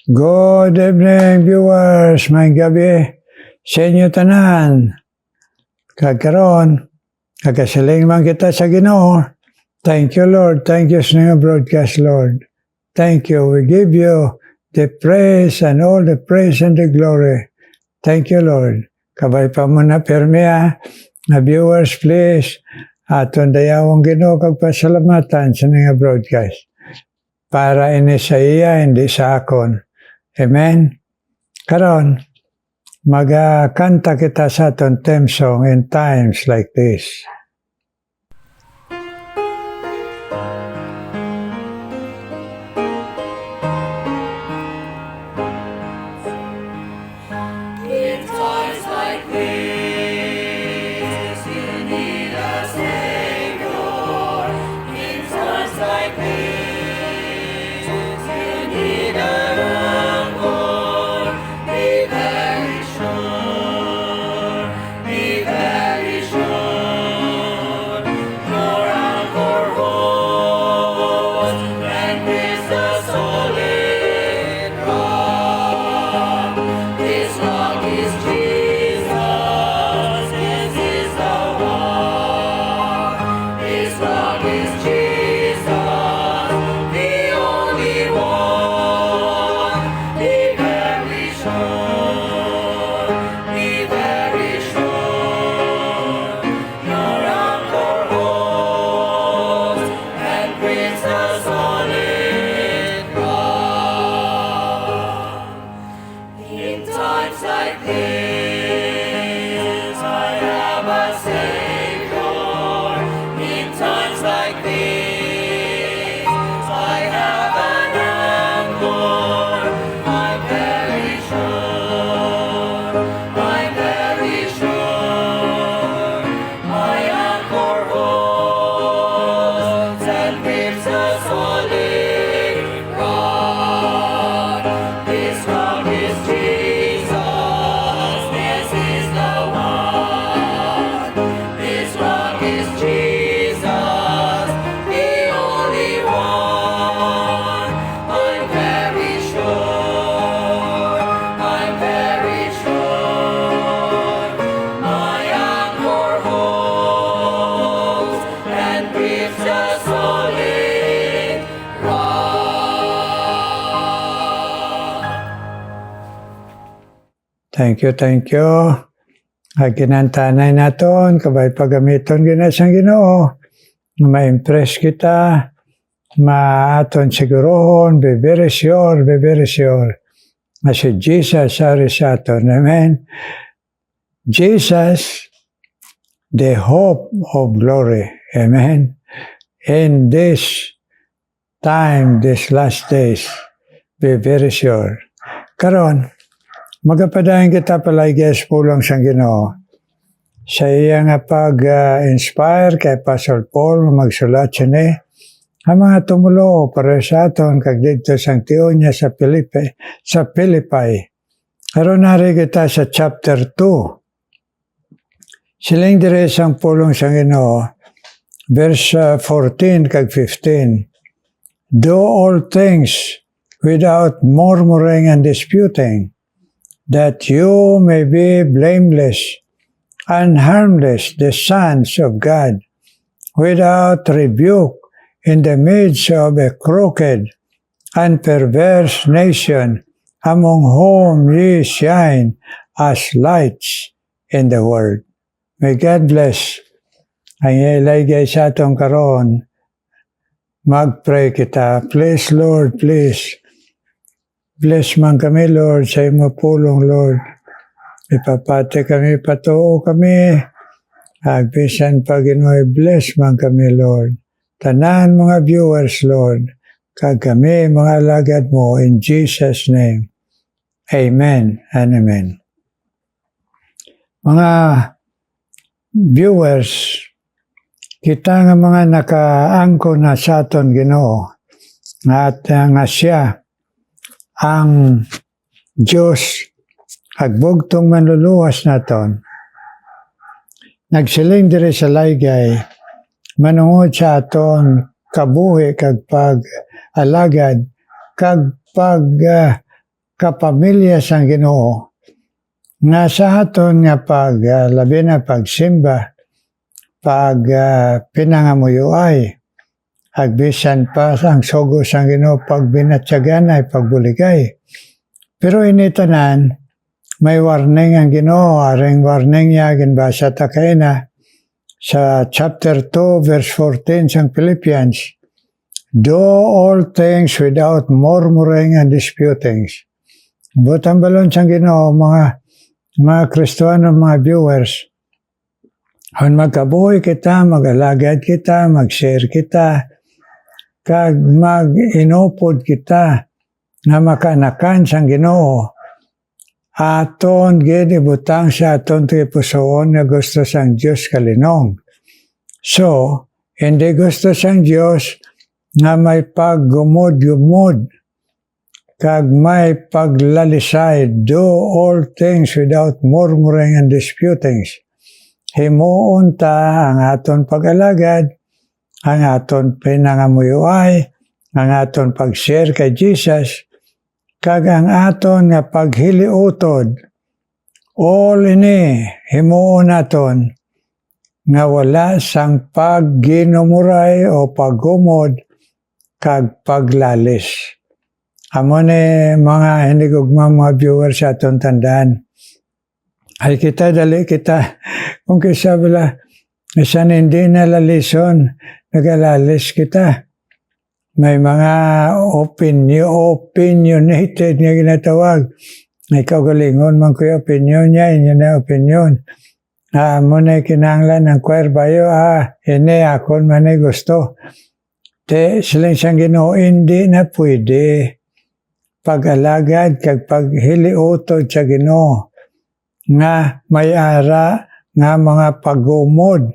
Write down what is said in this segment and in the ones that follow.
Good evening, viewers. May gabi sa inyo tanan. Kagkaroon, kagasiling man kita sa Ginoo. Thank you, Lord. Thank you sa inyong broadcast, Lord. Thank you. We give you the praise and all the praise and the glory. Thank you, Lord. Kabay pa mo na permiya. Na viewers, please. Aton dayawang Ginoo kagpasalamatan sa inyong broadcast. Para ini sa iya, hindi sa akon. Amen? Karon, magkanta kita sa aton theme song in times like this. In times like this, you need a Savior. In times like this, you need a Lord. Be very sure, be very sure. Your anchor holds and is a solid rock. This rock is Jesus, this is the one. This rock is Jesus, the only one. Be very sure, be very sure. Your anchor holds and brings a solid rock. In times like this, I have a Savior. In times like this, I have an anchor. I'm very sure, I'm very sure. My anchor holds and grips a solid rock. This rock is Jesus, this is the one. This rock is Jesus, the only one. I'm very sure, I'm very sure. My anchor holds and grips a solid rock. Thank you, thank you. Ginantanay naton, kabay pagamiton ginasang Ginoo. Ma-impress kita, maaton sigurohon, be very sure, be very sure. Na si Jesus ari sa aton. Amen. Jesus, the hope of glory. Amen. In this time, these last days, be very sure. Karon, magapadayon kita palagi sa pulong sang Ginoo. Sa iya nga pag-inspire kay Pastor Paul magsulat siya ni ang mga tumulo para sa aton kag dito sang tiyon niya sa Philippi. Karon nari kita sa chapter 2. Siling dire sang pulong sang Ginoo, verse 14 kag 15. Do all things without murmuring and disputing, that you may be blameless and harmless, the sons of God, without rebuke in the midst of a crooked and perverse nation, among whom ye shine as lights in the world. May God bless. Ang ilagay sa atong karon, mag-pray kita. Please, Lord, please. Bless man kami, Lord, sa imo pulong, Lord. Ipapate kami, patuo kami. Agbisan pa Ginoo, bless man kami, Lord. Tanan mga viewers, Lord. Kag kami, mga alagad mo, in Jesus' name. Amen and amen. Mga viewers, kita nga mga nakaangko na sa aton Ginoo. At nga siya, ang Diyos agbugtong manluluwas naton. Nagsiling diri sa laygay, manungod sa aton kabuhi kag pag-alagad kag pag kapamilya sang Ginoo nga sa aton nga labi na pagsimba, pinangamuyuay, agbisan pa ang sugo sang Ginoo pagbinatsaganay, pagbuligay. Pero initanan, may warning ang Ginoo, aring warning niya ginbasa ta kaina sa chapter 2 verse 14 sang Philippians. Do all things without murmuring and disputings. Butang balon sang Ginoo, mga Kristiyano, mga viewers. Kung magkabuhi kita, mag-alagad kita, mag-share kita, kag mag-inupod kita, nga makanakan sang Ginoo, aton gid ibutang sa aton ti pusoon nga gusto sang Dios kalinong. So, hindi gusto sang Dios nga may paggumod-gumod kag may paglalisay. Do all things without murmuring and disputings. Himuon ta ang aton pag-alagad, ang aton pinangamuyuay, ang aton pag-share kay Jesus, kag ang aton nga paghiliutod. All ini himuon naton nga wala sang pagginumuray o paggumod kag paglalis. Amo ni mga hindi gugma mga viewers sa aton tandaan. Ay kita, dali kita. Kung kisa bila, isan hindi nalalison, nagalalis kita. May mga opinionated nga ginatawag. Ikaw galingon man ko yung opinion niya, inyo na opinion. Muna kinanglan ng choir bayo, ini akon man ay gusto. Silang siyang Ginoo, hindi na pwede pag-alagad kag paghiliutod sa Ginoo nga may ara nga mga pagumod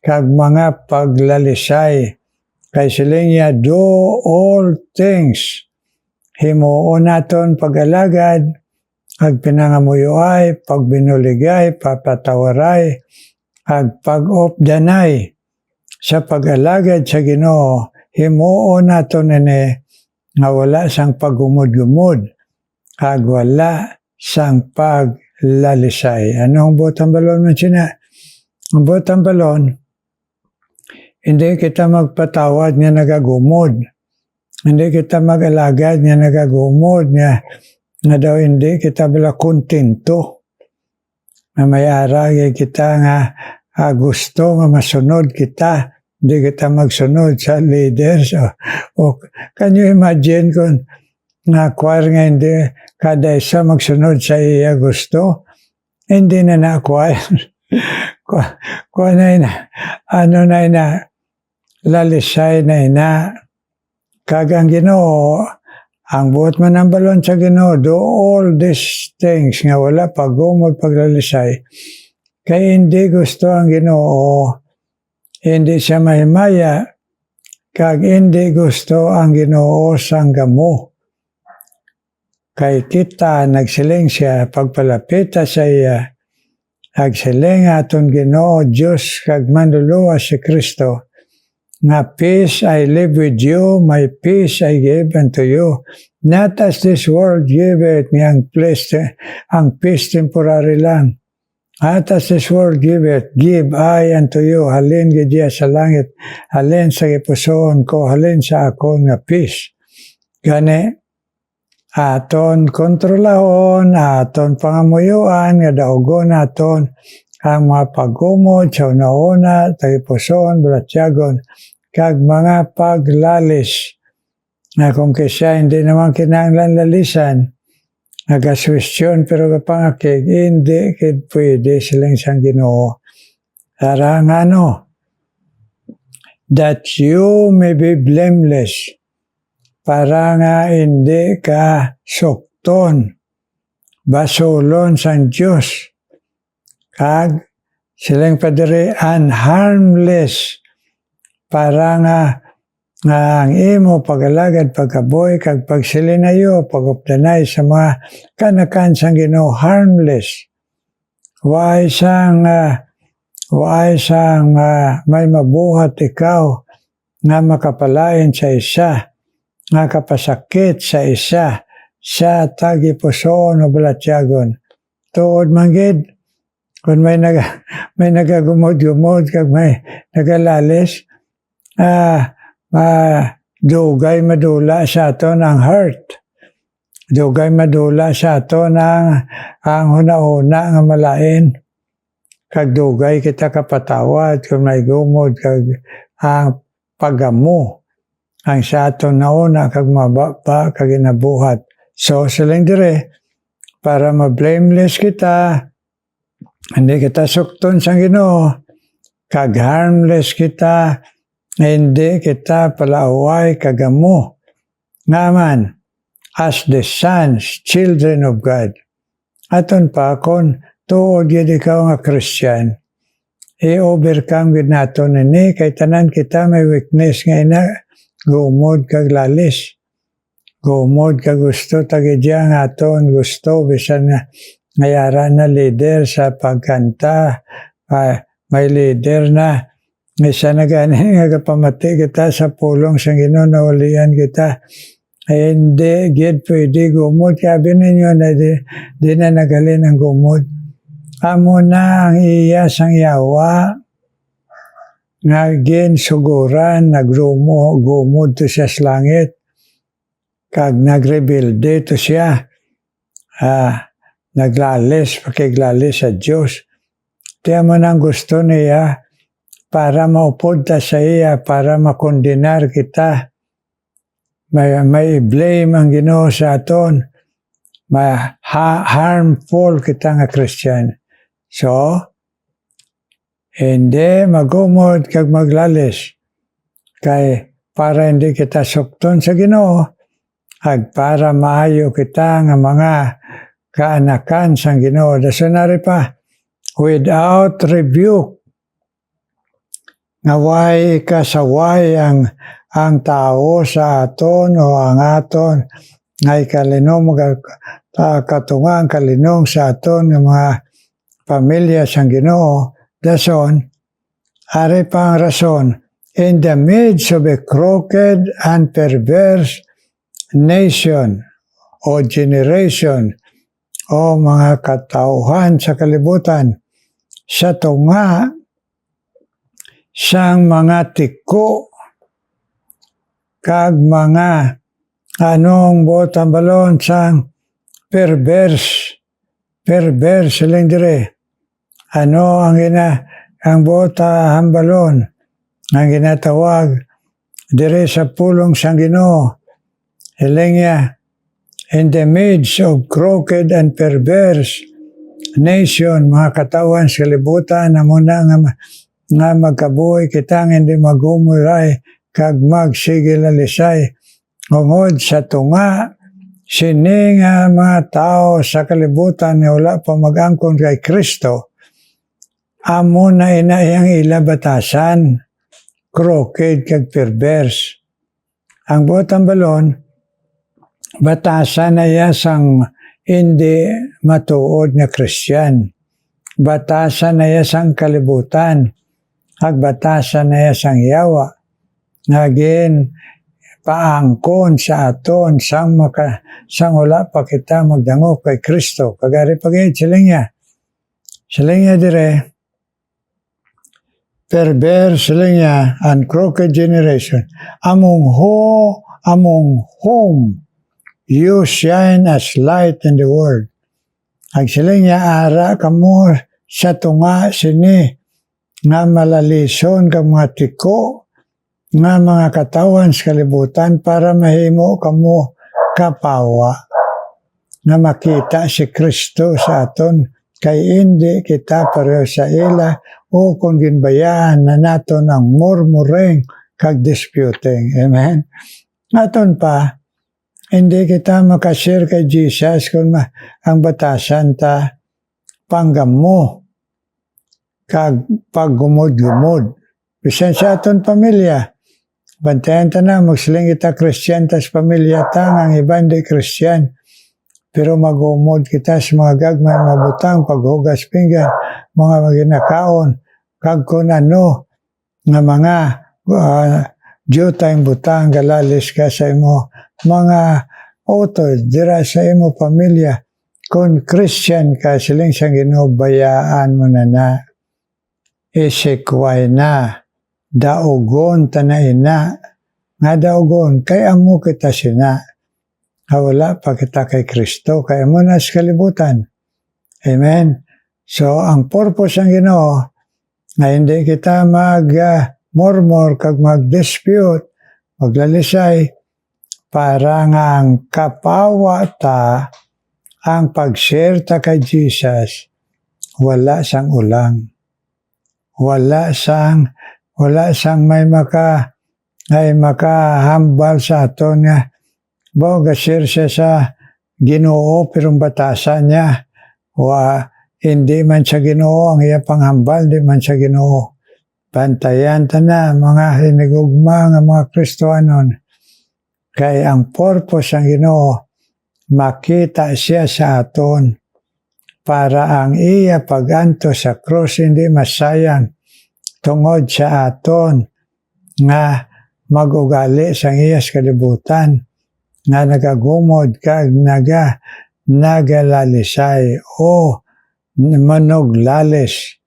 kag mga paglalisay. Kay siling niya, do all things. Himuon naton pag-alagad, kag pinangamuyuay, pagbinuligay, papatawaray, kag pag-opdanay sa pag-alagad sa Ginoo. Himuon naton ini nga wala sang pagumod-gumod, kag wala sang paglalisay. Anong butang balon man sina? Ang butang balon, hindi kita magpatawad nga nagagumod. Hindi kita mag-alagad nga nagagumod nga daw hindi kita bila kontento. Na may aragay kita nga gusto nga masunod kita. Hindi kita magsunod sa leaders. O can you imagine kung choir nga hindi kada isa magsunod sa iya gusto? Hindi na choir. Kung lalisay na kagang Ginoo, ang buot man ang balon sa Ginoo, do all these things nga wala pagumod, paglalisay. Kaya hindi gusto ang Ginoo, hindi siya mahimaya, kag hindi gusto ang Ginoo sang gamo. Kay kita nagsiling siya, pagpalapita sa iya, nagsiling aton Ginoo, Diyos kag manluluwa si Kristo, nga peace I live with you, my peace I give unto you. Not as this world giveth, ang peace temporary lang. Not as this world giveth, give I unto you. Halin gidya sa langit, halin sa ipusoon ko, halin sa akon nga peace. Gani, aton kontrolahon, aton pangamuyuan, nga daugon aton, ang mga pagumod sa una-una, tagipuson, balatyagon, kag mga paglalis. Na kung kaya hindi naman kinanglan lalisan, nagaswestyon pero kapangakig, hindi kid pwede silang siyang Ginoo. Para nga that you may be blameless. Para nga hindi ka sukton, basulon sang Diyos. Kag silang padiri unharmless, para nga ang imo pag-alagad, pagkaboy, kag pagsilinayo, pag-updanay sa mga kanakan sang Ginoo, harmless. Why sang may mabuhat ikaw nga makapalain sa isa, nga kapasakit sa isa, sa tagipuson o balatyagon. Tuod manggid, kung may nagagumod-gumod, kag may nagalalis, dugay madula sa aton ang heart. Dugay madula sa aton ang huna-huna nga malain. Kag dugay kita kapatawad kung may gumod kag ang pagamo ang sa aton nauna kag mababa kag inabuhat. So siling dire para ma-blameless kita, hindi kita sukton sa Ginoo, kag harmless kita, hindi kita palaaway kagamo. Ngaman, as the sons, children of God. Aton pa, kung tuod yun ikaw nga Christian, i-overcome gid naton ini, kay tanan kita may weakness nga ina, gumod kag lalis. Gumod kag gusto tagidya nga aton gusto, bisan nga ngayara na leader sa pagkanta, may leader na, isa na gani nga kapamati kita sa pulong sa Ginoo, naulian kita. Ay hindi, gid pwede gumod. Sabi ninyo na di na nagalin ang gumod. Amo na ang iya sang yawa nga ginsuguran, gumod to siya sa langit. Kag nagrebuilde to siya. Naglalis, pakiglalis sa Diyos. Kaya mo nang gusto niya para maupod ta sa iya, para makondenar kita. May blame ang Ginoo sa aton. Harmful kita nga Christian. So, hindi magumod kag maglalis. Kay para hindi kita sukton sa Ginoo, ag para maayo kita nga mga kaanakan sa Ginoo. Dasunari pa, without rebuke, nga way kasaway ang tao sa aton o ang aton ngay kalinong katungang kalinong sa aton ng mga pamilya sa Ginoo. Dason, ari pa ang rason, in the midst of a crooked and perverse nation o generation o mga katauhan sa kalibutan, sa tunga sang mga tiko kag mga anong botang balon sang perverse siling dire. Ano ang bota hambalon ang ginatawag dire sa pulong sang Ginoo. Hiling niya, in the midst of crooked and perverse nation, mga katawan sa libutan na muna nga magkabuhi kitang hindi magumuray kag magsigil na lisay. Ungod sa tunga, sini nga mga tao sa kalibutan na wala pa mag-angkon kay Kristo, amo na inayang ilabatasan, crooked kag perverse. Ang botang balon, batasan na yasang hindi matuod na Christian. Batasan na yasang kalibutan. Ag batasan na yasang yawa. Ngagin, paangkon sa aton sang wala pa kita magdango kay Kristo. Kagari pagay, siling niya dire, perverse siling niya, and crooked generation. Among whom you shine as light in the world. Ag siling niya, ara kamo sa tunga sini, nga malalison kang mga tiko, nga mga katawan sa kalibutan para mahimo kamo kapawa na makita si Kristo sa aton kay hindi kita pareho sa ila o kung ginbayaan na naton ang murmuring kag disputing. Amen? Naton pa, hindi kita makashare kay Jesus kung ang batasan ta panggamo kag paggumod-gumod. Bisan sa aton pamilya, bantayan ta na, magsiling kita Christian, tas pamilya ta, ang iba hindi Christian. Pero magumod kita sa mga gagmay, mabutang, paghugas pinggan, mga maginakaon, kag kung ano, nga mga tayong butang, galalis ka sa imo, mga utod dira sa imo pamilya. Kung Christian ka, siling sa Ginoo, bayaan mo na. Isikway na. Daugon tanaina. Nga daugon, kay amo kita sina. Wala pa kita kay Kristo, kay amo na sa kalibutan. Amen. So, ang purpose ng Ginoo, na hindi kita mag-murmur, kag mag-dispute, maglalisay, para nga ang kapawa ta, ang pag-share ta kay Jesus, wala sang ulang. Wala sang may makahambal sa aton nga. Ga-share siya sa Ginoo, pero batasan niya. Hindi man siya Ginoo, ang iya panghambal, di man siya Ginoo. Bantayan ta na, mga hinigugma nga mga Kristohanon. Kaya ang purpose ng Ginoo, makita siya sa aton para ang iya paganto sa krus hindi masayang tungod sa aton nga magugali sa iyas kalibutan nga nagagumod kag nagalalisay o manuglalis.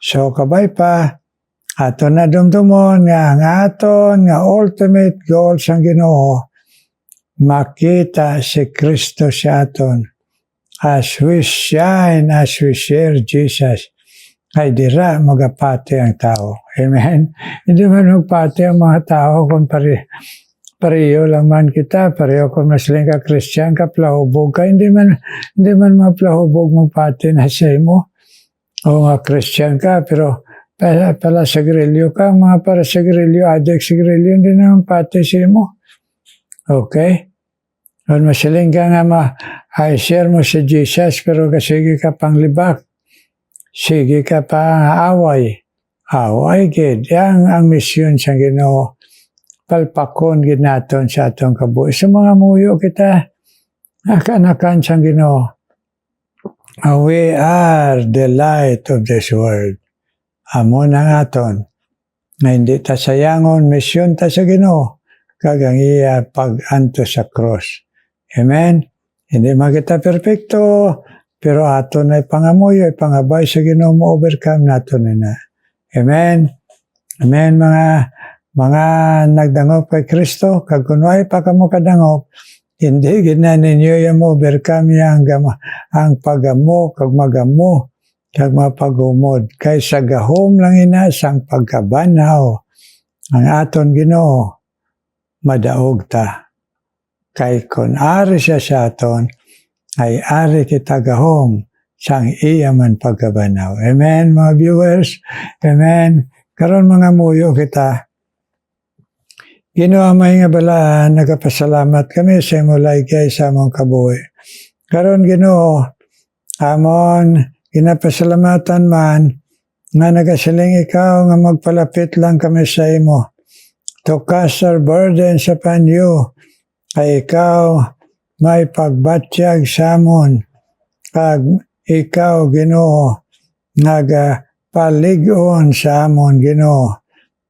So kabay pa, aton na dumdumon nga ang aton nga ultimate goal sang Ginoo, makita si Kristo sa aton. As we shine, as we share Jesus, ay dira magapati ang tao. Amen? Hindi man magpati ang mga tao kung pareho lang man kita, pareho kung masling ka Christian ka, plahubog ka, hindi man maplahubog magpati na sa imo. O nga Christian ka, pero pala sa grilyo ka, mga para sa grilyo, adik sa grilyo, hindi naman pati sa imo. Okay? Kung masiling ka nga share mo si Jesus, pero sige ka pang libak, sige ka pa away. Away, gid. Yang ang misyon sa Ginoo, palpakon gid naton sa atong kabuhi. Sa mga muyo kita, nakanakan sa Ginoo. We are the light of this world. Amo na aton. Nga hindi ta sayangon, misyon ta sa Ginoo, kagang iya pag-anto sa cross. Amen? Hindi makita perfecto, pero aton ay pangamuyo, pangabay sa Ginoo mo overcome naton na. Amen? Amen, mga nagdangop kay Kristo, kag kunway pa kamo kadangop, hindi gina ninyo yung overcome yang ang pagamo, kag magamo, kag mapagumod. Kay sa gahom lang inasang pagkabanaw, ang aton Ginoo, madaog ta. Kay kun ari siya sa aton, ay ari kita gahom, sang iya man pagkabanaw. Amen, mga viewers? Amen. Karon mga muyo kita, Ginoo may nga bala, nagapasalamat kami sa imo laygay sa among kabuhi. Karon Ginoo, amon ginapasalamatan man nga nagasiling ikaw nga magpalapit lang kami sa imo. To cast our burdens upon you, ay ikaw may pagbatyag sa amon. Kag ikaw Ginoo nagpaligon sa amon Ginoo.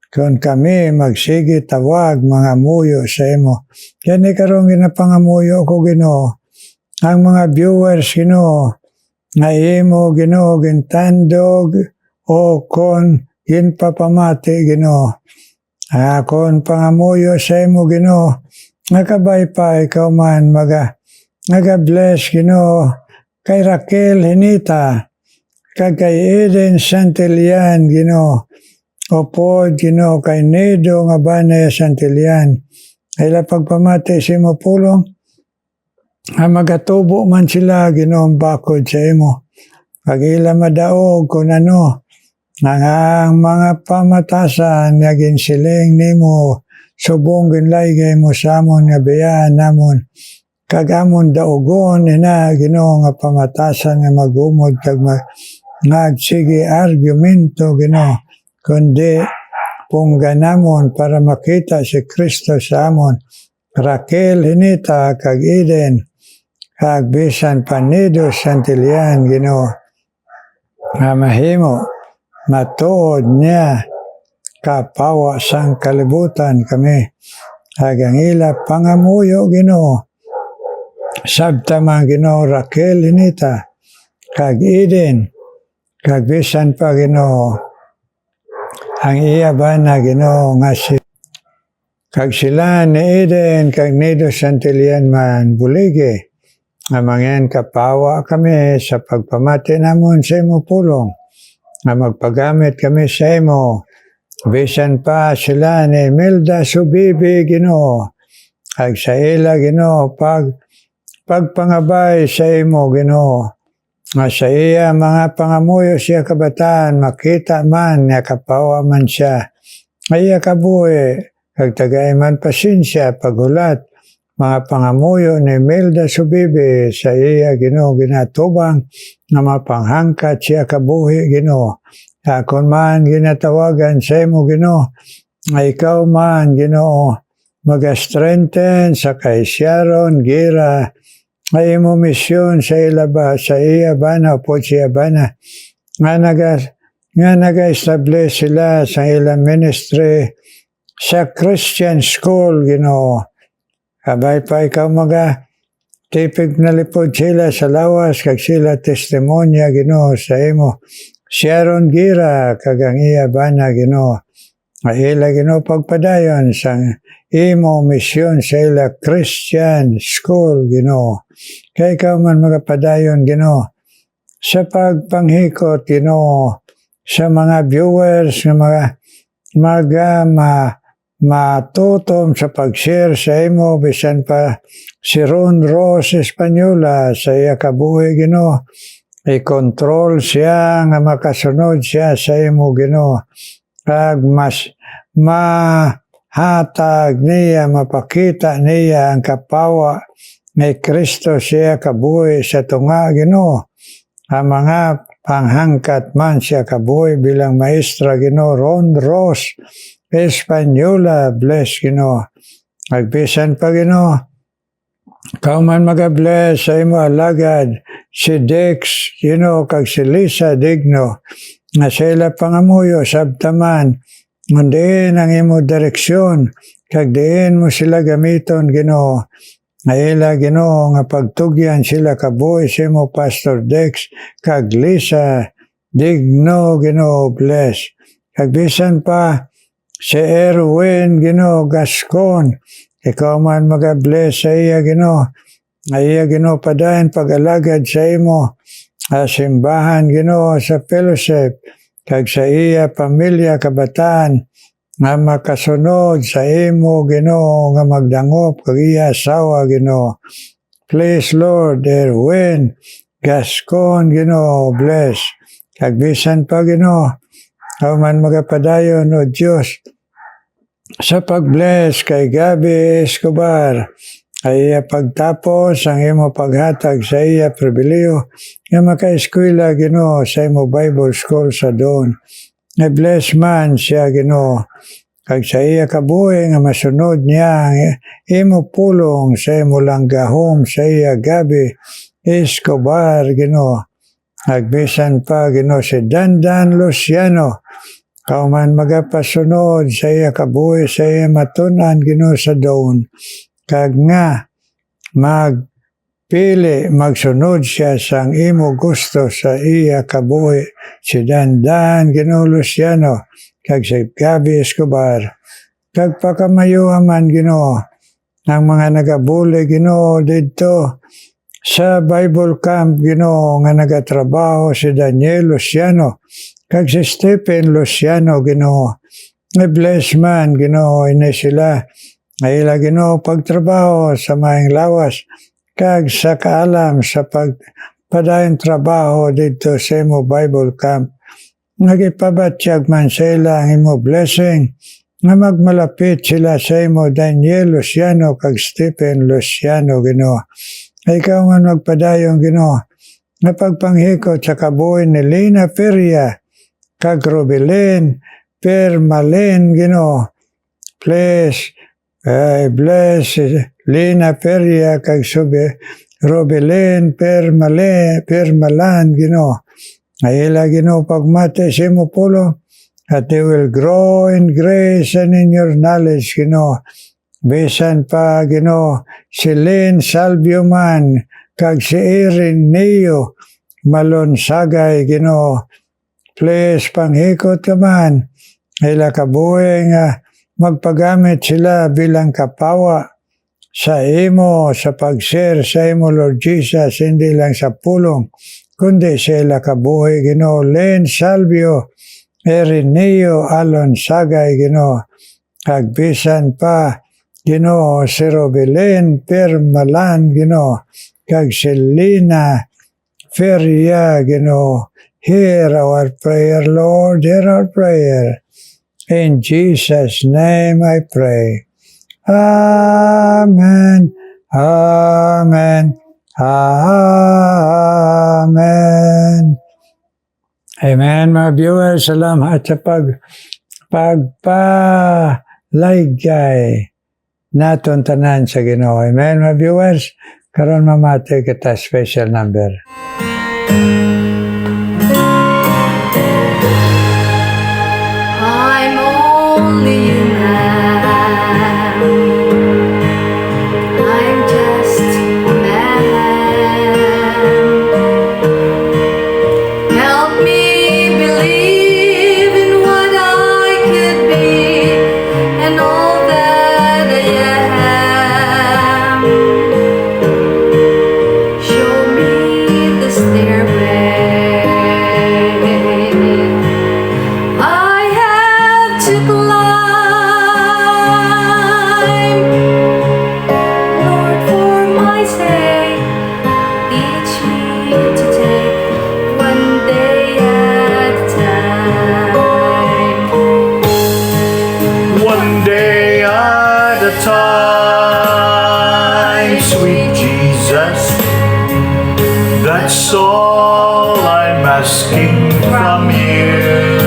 Kung kami magsige tawag mga muyo sa imo. Kani karong ginapangamuyo ko Ginoo. Ang mga viewers Ginoo nga imo Ginoo gintandog o kon ginpapamati Ginoo. Kon pangamuyo sa imo Ginoo. Nakabay pa ikaw man bless Ginoo kay Raquel Hinita kag kay Eden Santillan Ginoo. Opo, Ginoo, kay Nedo nga Banay Santillan. Ila pagpamati sa imo pulong, magatubo man sila, Ginoo, bakod sa imo. Pag ila madaog kung ano, ang mga pamatasan nga ginsiling nimo, subong ginlaygay mo sa amon nga biyaan namon. Kag amon daogon, Ginoo, nga pamatasan nga magumod, kag sige argumento, Ginoo. Kundi pungganamon para makita si Kristo sa amon. Raquel Hinita kag Eden kag bisan Panido Santillan Ginoo. Nga mahimo matuod niya kapawa sang kalibutan kami. Kag ang ila pangamuyo Ginoo sabta man Ginoo Raquel inita, kag Eden, kag bisan pa Ginoo ang iya ba na Ginoo nga si kag sila ni Eden kag Nido Santilian man buligi nga mangyan kapawa kami sa pagpamati namon sa imo pulong nga magpagamit kami sa imo bisan pa sila ni Imelda Subibi Ginoo kag sa ila Ginoo pagpangabay sa imo Ginoo nga sa iya mga pangamuyo siya kabataan makita man nga kapawa man siya iya kabuhi kag tagay man pasensya pagulat mga pangamuyo ni Imelda Subibi sa iya Ginoo ginatubang nga mapanghangkat siya kabuhi Ginoo akon man ginatawagan sa imo Ginoo nga ikaw man Ginoo mag-strengthen sa kay Sharon Gira nga imo misyon sa ilaba sa iya bana po siya bana nga naga-establish sila sa ilang ministry sa Christian school Ginoo kabay pa ikaw tipig na lipod sila sa lawas kag sila testimonya Ginoo sa imo Sharon Gira kag ang iya bana Ginoo nga ila Ginoo pagpadayon sa imo misyon sa ila Christian school Ginoo kay ikaw man magapadayon Ginoo sa pagpanghikot Ginoo sa mga viewers nga matutom sa pag-share sa imo bisan pa si Ron Rose Espanyola sa iya kabuhi Ginoo i-control siya nga makasunod siya sa imo Ginoo kag mas mahatag niya mapakita niya ang kapawa ni Kristo siya kabuhi sa tunga Ginoo ang mga panghangkat man siya kabuhi bilang maestra Ginoo Ron Rose Espanyola bless Ginoo agbisan pa Ginoo ikaw man magabless sa imo alagad si Dex Ginoo kag si Lisa Digno nga sila pangamuyo sabtaman ngundiin ang imo direksyon kag diin mo sila gamiton Ginoo nga ila Ginoo nga pagtugyan sila kabuhi sa imo Pastor Dex kag Lisa Digno Ginoo bless kag bisan pa si Erwin Ginoo Gascon ikaw man magabless sa iya Ginoo nga iya Ginoo padayon pag-alagad sa imo simbahan Ginoo sa fellowship kag sa iya pamilya kabataan nga makasunod sa imo Ginoo nga magdangop kag iya asawa Ginoo please Lord Erwin Gascon Ginoo bless kag bisan pa Ginoo ikaw man magapadayon o Dios sa pag-bless kay Gabi Escobar ay iya pagtapos ang imo paghatag sa iya pribiliyo nga maka-eskwela Ginoo sa imo Bible School sa doon nga bless man siya Ginoo kag sa iya kabuhi nga masunod niya ang imo pulong sa imo langgahom sa iya Gabi Escobar Ginoo agbisan pa Ginoo si Dandan Luciano ikaw man magapasunod sa iya kabuhi sa iya matunan Ginoo sa doon kag nga magsunod siya sang imo gusto sa iya kabuhi si Dandan Ginoo Luciano kag si Gabi Escobar kag pakamayuha man Ginoo ang mga nagabuli Ginoo didto sa Bible Camp Ginoo nga nagatrabaho si Daniel Luciano kag si Stephen Luciano Ginoo bless man Ginoo ini sila nga ila Ginoo pagtrabaho sa maayong lawas kag sa kaalam sa pagpadayon trabaho dito sa imo Bible Camp nagipabatyag man sa ila ang imo blessing nga magmalapit sila sa imo Daniel Luciano kag Stephen Luciano Ginoo ikaw man magpadayon Ginoo nga pagpanghikot sa kabuhi ni Lina Feria kag Robelin Permalen Ginoo bless Lina Feria kag Robelin Permalan Ginoo ila Ginoo pagmati sa imo pulong that they will grow in grace and in your knowledge Ginoo Bisan pa, Ginoo, si Lynn Salvio man, kag si Erin Neo, malonsagay, Ginoo. Please, panghikot ka man, ila kabuhi nga magpagamit sila bilang kapawa sa imo, sa pag-share sa imo, Lord Jesus, hindi lang sa pulong, kundi sila kabuhi, Ginoo. Lynn Salvio, Erin Neo, Alon Sagay, Ginoo. Kagbisan pa, Ginoo, si Robelin Permalan, Ginoo. Kag si Lina Feria, Ginoo. Hear our prayer, Lord, hear our prayer. In Jesus' name I pray. Amen. Amen. Amen. Amen, mga viewers. Salamat sa pagpalaygay naton tanan sa Ginoo. Amen, mga viewers. Karon mamati kita special number. I'm only human. I'm just a man. Help me believe in what I could be and all that I am. Show me the stairway I have to climb. Lord, for my sake, teach me to take one day at a time. One day at a time, sweet Jesus. That's all I'm asking from you.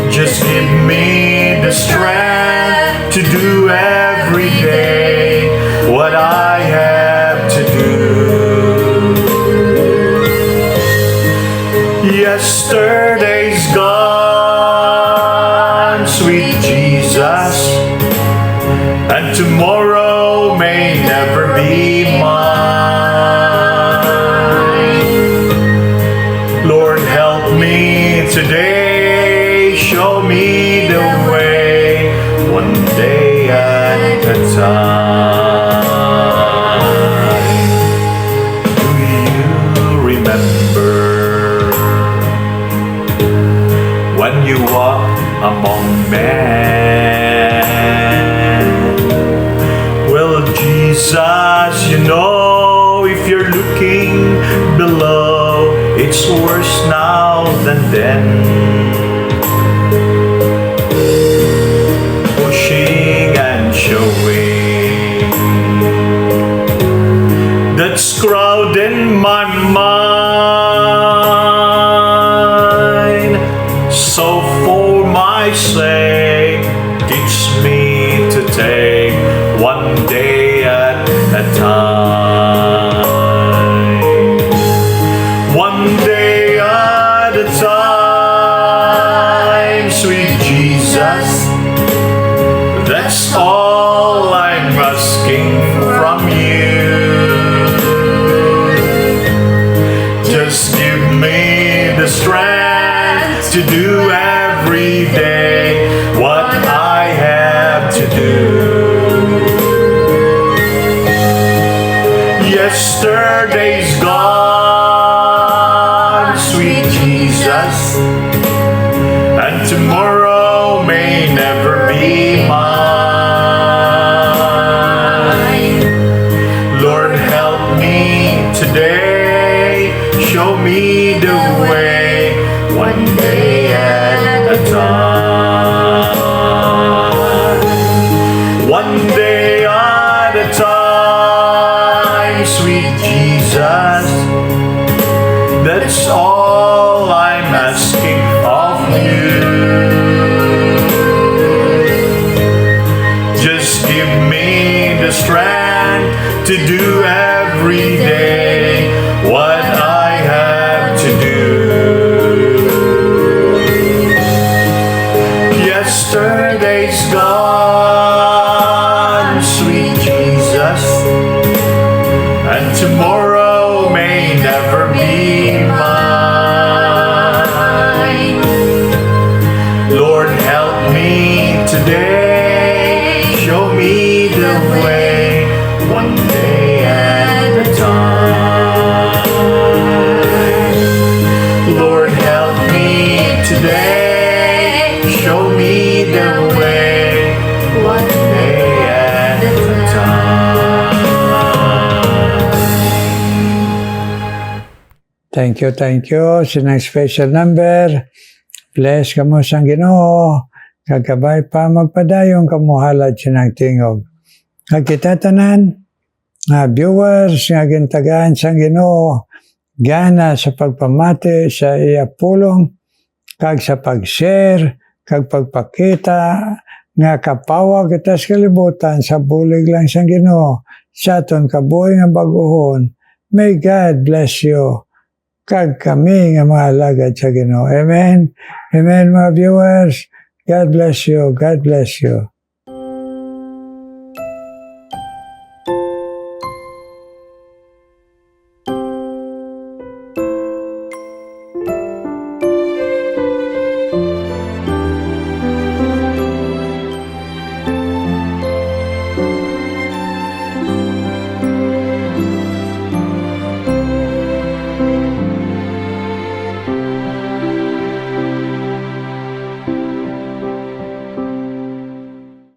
Just give me the strength to do every day what I have to do. Yesterday's gone, sweet Jesus, and tomorrow may never be mine. Lord, help me today, show me the way, one day at a time. Do you remember when you walk among men? Well, Jesus, you know, if you're looking below, it's worse now than then. Pushing and showing, that's crowding my mind. So for my sake, teach me to take one day at a time. One day at a time, sweet Jesus. That's all I'm asking from you. Just give me the strength to do every day what I have to do. Yesterday's gone, sweet Jesus, and tomorrow may never be mine. Lord, help me today, show me the way, one day at a time. One day at a time, sweet Jesus. That's all I'm asking of you. Just give me the strength to do every day what I have to do. Yesterday's gone. tomorrow may never be mine. Lord, help me today, show me the way, one day at a time. Lord, help me today, show me the way, one day at a time. Thank you, thank you. Sinang special number. Bless kamo sang Ginoo. Kagabay pa magpadayong kamuhalad sinang tingog. Kita tanan, viewers nga gintagaan sang Ginoo, gana sa pagpamati sa iya pulong, kag sa pag-share, kag pagpakita, nga kapawa kita sa kalibutan sa bulig lang sang Ginoo, sa aton kabuhi nga baguhon. May God bless you. Kag kami nga mga alagad sa Ginoo. Amen? Amen mga viewers. God bless you. God bless you.